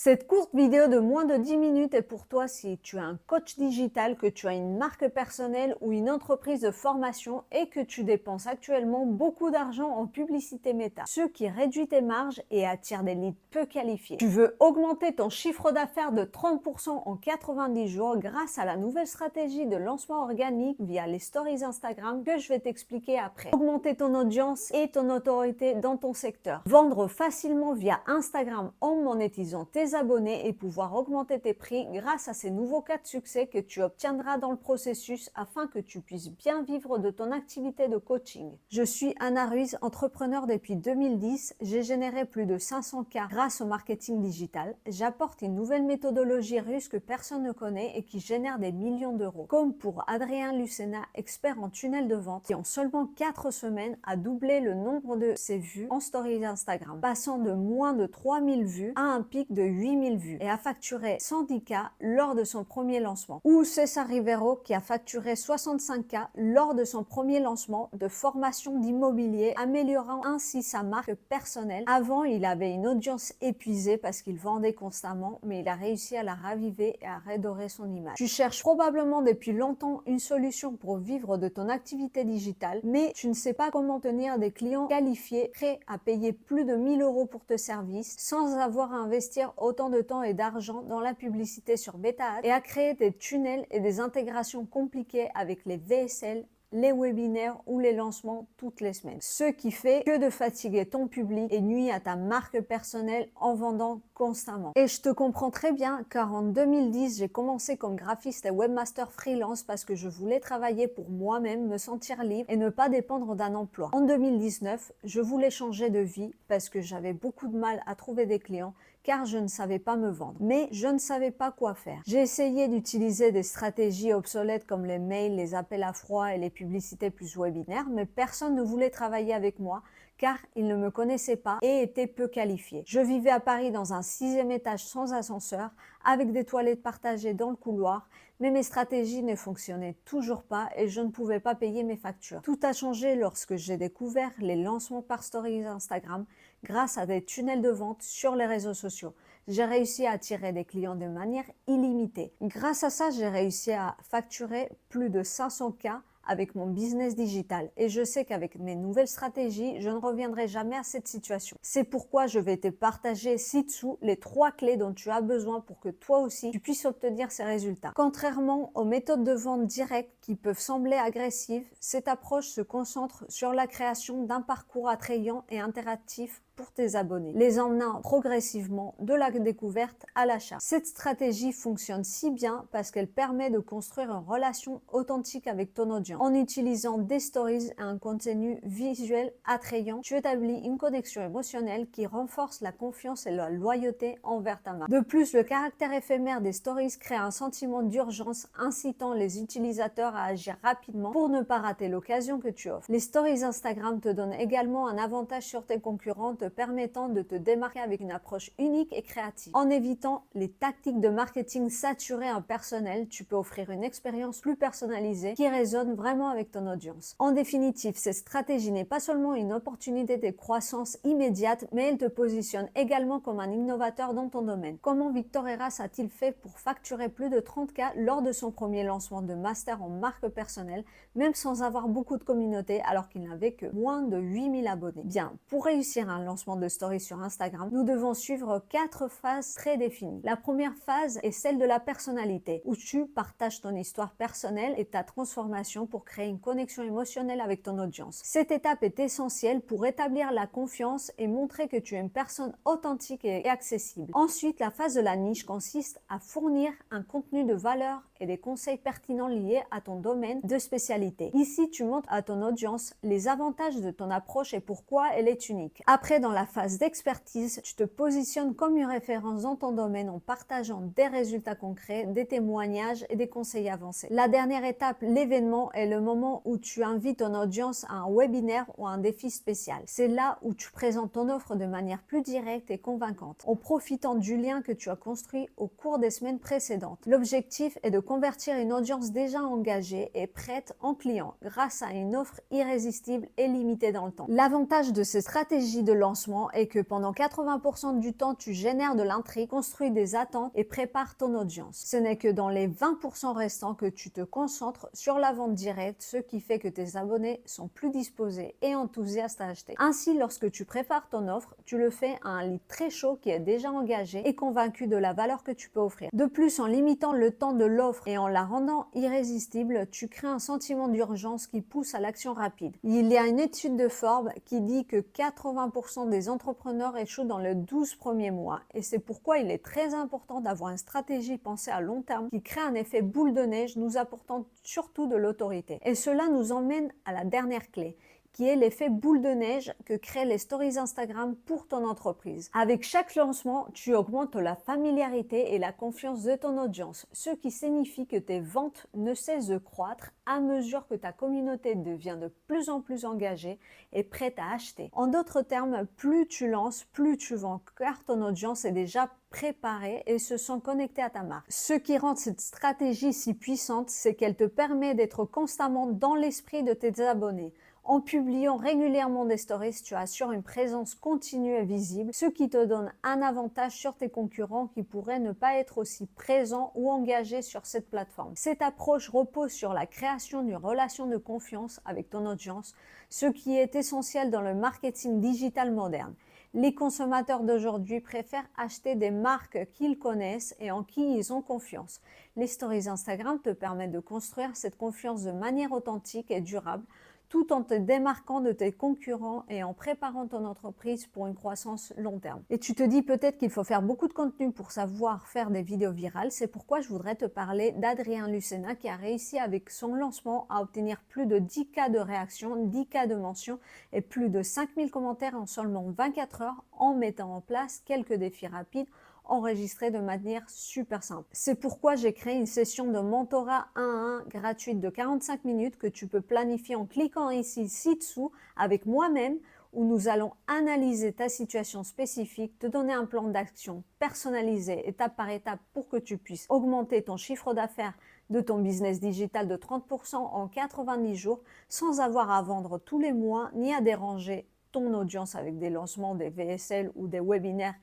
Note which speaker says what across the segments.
Speaker 1: Cette courte vidéo de moins de 10 minutes est pour toi si tu es un coach digital, que tu as une marque personnelle ou une entreprise de formation et que tu dépenses actuellement beaucoup d'argent en publicité méta, ce qui réduit tes marges et attire des leads peu qualifiés. Tu veux augmenter ton chiffre d'affaires de 30% en 90 jours grâce à la nouvelle stratégie de lancement organique via les stories Instagram que je vais t'expliquer après. Augmenter ton audience et ton autorité dans ton secteur. Vendre facilement via Instagram en monétisant tes abonnés et pouvoir augmenter tes prix grâce à ces nouveaux cas de succès que tu obtiendras dans le processus afin que tu puisses bien vivre de ton activité de coaching. Je suis Anna Ruiz, entrepreneur depuis 2010. J'ai généré plus de 500K grâce au marketing digital. J'apporte une nouvelle méthodologie russe que personne ne connaît et qui génère des millions d'euros. Comme pour Adrien Lucena, expert en tunnel de vente, qui en seulement 4 semaines a doublé le nombre de ses vues en stories Instagram, passant de moins de 3000 vues à un pic de 8000 vues et a facturé 110K lors de son premier lancement. Ou César Rivero qui a facturé 65K lors de son premier lancement de formation d'immobilier, améliorant ainsi sa marque personnelle. Avant, il avait une audience épuisée parce qu'il vendait constamment, mais il a réussi à la raviver et à redorer son image. Tu cherches probablement depuis longtemps une solution pour vivre de ton activité digitale, mais tu ne sais pas comment tenir des clients qualifiés, prêts à payer plus de 1000 euros pour tes services, sans avoir à investir autant de temps et d'argent dans la publicité sur Beta Ads et à créer des tunnels et des intégrations compliquées avec les VSL, les webinaires ou les lancements toutes les semaines. Ce qui fait que de fatiguer ton public et nuit à ta marque personnelle en vendant constamment. Et je te comprends très bien car en 2010, j'ai commencé comme graphiste et webmaster freelance parce que je voulais travailler pour moi-même, me sentir libre et ne pas dépendre d'un emploi. En 2019, je voulais changer de vie parce que j'avais beaucoup de mal à trouver des clients car je ne savais pas me vendre. Mais je ne savais pas quoi faire. J'ai essayé d'utiliser des stratégies obsolètes comme les mails, les appels à froid et les publicités plus webinaires, mais personne ne voulait travailler avec moi car ils ne me connaissaient pas et étaient peu qualifiés. Je vivais à Paris dans un 6e étage sans ascenseur, avec des toilettes partagées dans le couloir, mais mes stratégies ne fonctionnaient toujours pas et je ne pouvais pas payer mes factures. Tout a changé lorsque j'ai découvert les lancements par stories Instagram grâce à des tunnels de vente sur les réseaux sociaux. J'ai réussi à attirer des clients de manière illimitée. Grâce à ça, j'ai réussi à facturer plus de 500K avec mon business digital et je sais qu'avec mes nouvelles stratégies, je ne reviendrai jamais à cette situation. C'est pourquoi je vais te partager ci-dessous les 3 clés dont tu as besoin pour que toi aussi tu puisses obtenir ces résultats. Contrairement aux méthodes de vente directes qui peuvent sembler agressives, cette approche se concentre sur la création d'un parcours attrayant et interactif pour tes abonnés, les emmenant progressivement de la découverte à l'achat. Cette stratégie fonctionne si bien parce qu'elle permet de construire une relation authentique avec ton audience. En utilisant des stories et un contenu visuel attrayant, tu établis une connexion émotionnelle qui renforce la confiance et la loyauté envers ta marque. De plus, le caractère éphémère des stories crée un sentiment d'urgence, incitant les utilisateurs à agir rapidement pour ne pas rater l'occasion que tu offres. Les stories Instagram te donnent également un avantage sur tes concurrents, te permettant de te démarquer avec une approche unique et créative. En évitant les tactiques de marketing saturées en personnel, tu peux offrir une expérience plus personnalisée qui résonne vraiment avec ton audience. En définitive, cette stratégie n'est pas seulement une opportunité de croissance immédiate, mais elle te positionne également comme un innovateur dans ton domaine. Comment Victor Heras a-t-il fait pour facturer plus de 30K lors de son premier lancement de master en marque personnelle, même sans avoir beaucoup de communauté alors qu'il n'avait que moins de 8000 abonnés? Bien, pour réussir un lancement de stories sur Instagram, nous devons suivre 4 phases très définies. La première phase est celle de la personnalité, où tu partages ton histoire personnelle et ta transformation pour créer une connexion émotionnelle avec ton audience. Cette étape est essentielle pour établir la confiance et montrer que tu es une personne authentique et accessible. Ensuite, la phase de la niche consiste à fournir un contenu de valeur et des conseils pertinents liés à ton domaine de spécialité. Ici, tu montres à ton audience les avantages de ton approche et pourquoi elle est unique. Après, dans la phase d'expertise, tu te positionnes comme une référence dans ton domaine en partageant des résultats concrets, des témoignages et des conseils avancés. La dernière étape, l'événement, est le moment où tu invites ton audience à un webinaire ou à un défi spécial. C'est là où tu présentes ton offre de manière plus directe et convaincante, en profitant du lien que tu as construit au cours des semaines précédentes. L'objectif est de convertir une audience déjà engagée et prête en client grâce à une offre irrésistible et limitée dans le temps. L'avantage de ces stratégies de lancement lancement est que pendant 80% du temps, tu génères de l'intrigue, construis des attentes et prépares ton audience. Ce n'est que dans les 20% restants que tu te concentres sur la vente directe, ce qui fait que tes abonnés sont plus disposés et enthousiastes à acheter. Ainsi, lorsque tu prépares ton offre, tu le fais à un lead très chaud qui est déjà engagé et convaincu de la valeur que tu peux offrir. De plus, en limitant le temps de l'offre et en la rendant irrésistible, tu crées un sentiment d'urgence qui pousse à l'action rapide. Il y a une étude de Forbes qui dit que 80% des entrepreneurs échouent dans les 12 premiers mois et c'est pourquoi il est très important d'avoir une stratégie pensée à long terme qui crée un effet boule de neige nous apportant surtout de l'autorité. Et cela nous emmène à la dernière clé, qui est l'effet boule de neige que créent les stories Instagram pour ton entreprise. Avec chaque lancement, tu augmentes la familiarité et la confiance de ton audience, ce qui signifie que tes ventes ne cessent de croître à mesure que ta communauté devient de plus en plus engagée et prête à acheter. En d'autres termes, plus tu lances, plus tu vends, car ton audience est déjà préparée et se sent connectée à ta marque. Ce qui rend cette stratégie si puissante, c'est qu'elle te permet d'être constamment dans l'esprit de tes abonnés. En publiant régulièrement des stories, tu assures une présence continue et visible, ce qui te donne un avantage sur tes concurrents qui pourraient ne pas être aussi présents ou engagés sur cette plateforme. Cette approche repose sur la création d'une relation de confiance avec ton audience, ce qui est essentiel dans le marketing digital moderne. Les consommateurs d'aujourd'hui préfèrent acheter des marques qu'ils connaissent et en qui ils ont confiance. Les stories Instagram te permettent de construire cette confiance de manière authentique et durable, tout en te démarquant de tes concurrents et en préparant ton entreprise pour une croissance long terme. Et tu te dis peut-être qu'il faut faire beaucoup de contenu pour savoir faire des vidéos virales. C'est pourquoi je voudrais te parler d'Adrien Lucena qui a réussi avec son lancement à obtenir plus de 10K de réactions, 10K de mentions et plus de 5000 commentaires en seulement 24 heures en mettant en place quelques défis rapides enregistré de manière super simple. C'est pourquoi j'ai créé une session de mentorat 1 à 1 gratuite de 45 minutes que tu peux planifier en cliquant ici ci-dessous avec moi-même où nous allons analyser ta situation spécifique, te donner un plan d'action personnalisé étape par étape pour que tu puisses augmenter ton chiffre d'affaires de ton business digital de 30% en 90 jours sans avoir à vendre tous les mois ni à déranger ton audience avec des lancements, des VSL ou des webinaires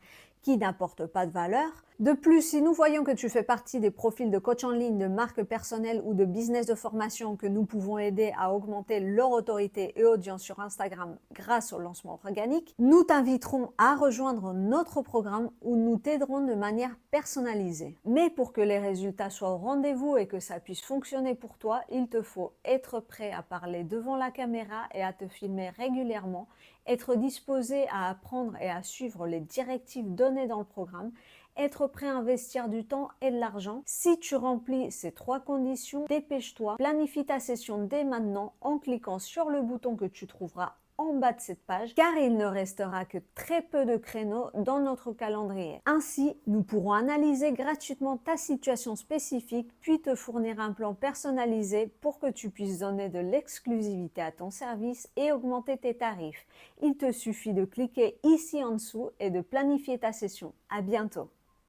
Speaker 1: qui n'apportent pas de valeur. De plus, si nous voyons que tu fais partie des profils de coach en ligne, de marque personnelle ou de business de formation que nous pouvons aider à augmenter leur autorité et audience sur Instagram grâce au lancement organique, nous t'inviterons à rejoindre notre programme où nous t'aiderons de manière personnalisée. Mais pour que les résultats soient au rendez-vous et que ça puisse fonctionner pour toi, il te faut être prêt à parler devant la caméra et à te filmer régulièrement, être disposé à apprendre et à suivre les directives données dans le programme, être prêt à investir du temps et de l'argent. Si tu remplis ces 3 conditions, dépêche-toi, planifie ta session dès maintenant en cliquant sur le bouton que tu trouveras en bas de cette page, car il ne restera que très peu de créneaux dans notre calendrier. Ainsi, nous pourrons analyser gratuitement ta situation spécifique, puis te fournir un plan personnalisé pour que tu puisses donner de l'exclusivité à ton service et augmenter tes tarifs. Il te suffit de cliquer ici en dessous et de planifier ta session. À bientôt!